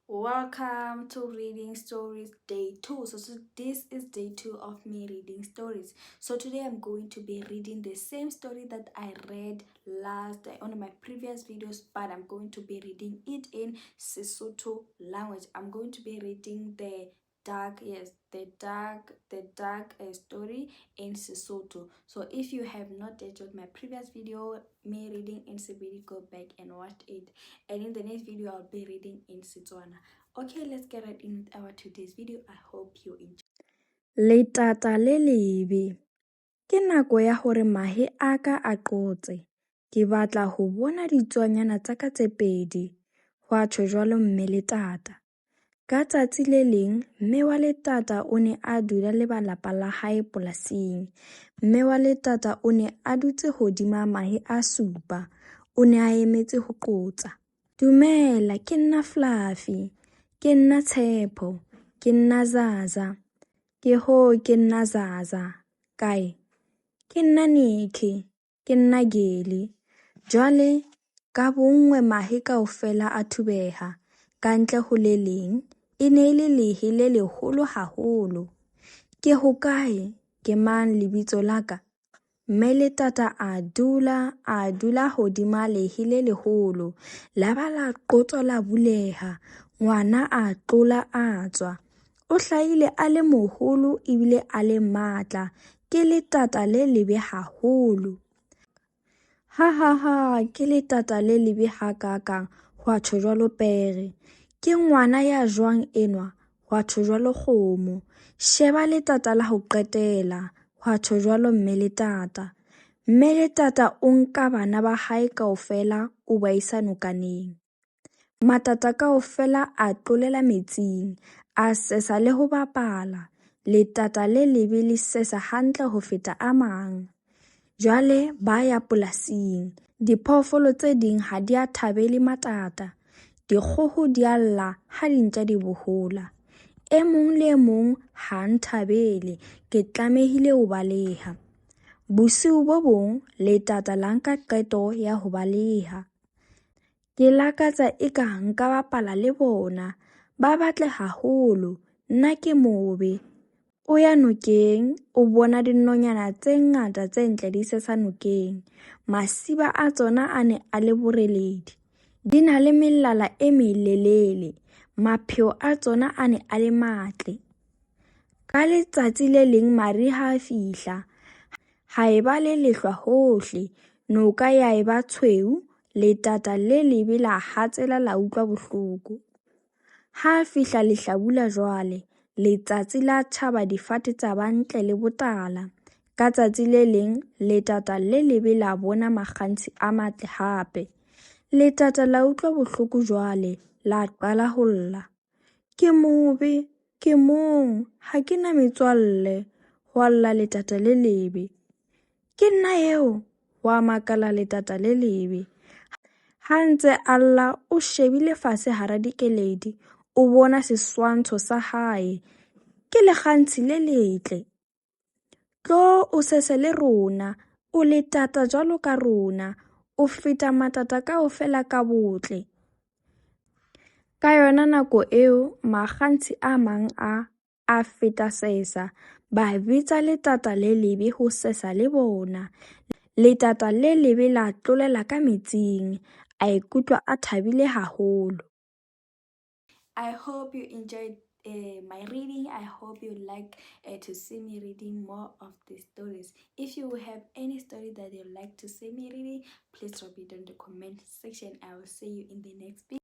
Welcome to Reading Stories Day 2. So this is day 2 of me reading stories. So today I'm going to be reading the same story that I read last on my previous videos, but I'm going to be reading it in Sesotho language. I'm going to be reading the dark story in Sesotho. So if you have not yet watched my previous video me reading in Sepedi, go back and watch it, and in the next video I'll be reading in Setswana. Okay, let's get right in with our today's video. I hope you enjoy. Letata le lebe. Ke nako ya hore mahe a ka a qotse. Ke batla ho bona ditswanyana tsa ka tse pedi. Ho a tjho jwalo mme Letata. Ka tsatsi le leng, mme wa Letata o ne a dula le ba lapa la hae polasing. Mme wa Letata o ne a dutse hodima mahe a supa. O ne a emetse ho qotsa. Dumela, ke nna Fluffy. Ke nna Tshepo. Ke nna Zaza. Ke nna Zaza. Kae? Ke nna Nikki. Ke nna Geli. Jwale ka bongwe mahe kaofela a thubeha. Kantle ho le leng, e ne le lehe le leholo haholo. Ke hokae? Ke mang lebitso la ka? Mme Letata a dula hodima lehe le leholo. La ba la qotwa la buleha. Ngwana a tlola a tswa. O hlahile a le moholo ebile a le matla. Ke Letata le lebe haholo. Ha, ke Letata le lebe hakakang, ho a tjho jwalo Pere. Ke ngwana ya jwang enwa, ho a tjho jwalo Kgomo. Sheba Letata la ho qetela, ho a tjho jwalo mme Letata. Mme Letata o nka bana ba hae kaofela o ba isa nokaneng. Matata kaofela a tlolela metsing, a sesa le ho bapala. Letata le lebe le sesa hantle ho feta a mang. Jwale ba ya polasing. Diphoofolo tse ding ha di a thabele matata. Dikgoho di a lla ha dintja di bohola. E mong le mong ha nthabele, ke tlamehile ho baleha. Bosiu bo bong, Letata la nka qeto ya ho baleha. Ke lakatsa eka nka bapala le bona. Ba batle haholo, nna ke mobe. O ya nokeng, o bona dinonyana tse ngata tse ntle di sesa nokeng. Masiba a tsona a ne a le boreledi. Di na le melala e melelele. Mapheo a tsona a ne a le matle. Ka letsatsi le leng mariha a fihla. Ha e ba le lehlwa hohle. Noka ya e ba tshweu. Letata le lebe la hatsela la utlwa bohloko. Ha a fihla lehlabula jwale. Letsatsi la tjhaba difate tsa ba ntle le botala. Ka tsatsi le leng, Letata le lebe la bona makgantshi a matle hape. Letata la utlwa bohloko jwale, la qala ho lla. Ke mobe, ke mong, ha ke na metswalle, ho lla Letata le lebe. Ke nna eo, ho a makala Letata le lebe. Ha ntse a lla, o shebile fatshe hara dikeledi, o bona seswantsho sa hae. Ke lekgantshi le letle. Tlo o sese le rona, o Letata jwalo ka rona, o feta matata kaofela ka botle. Ka yona nako eo, makgantshi a mang a feta sesa, ba bitsa Letata le lebe ho sesa le bona. Letata le lebe la tlolela ka metsing, a ikutlwa a thabile haholo. I hope you enjoyed my reading. I hope you like to see me reading more of the stories. If you have any story that you'd like to see me reading, please drop it in the comment section. I will see you in the next video.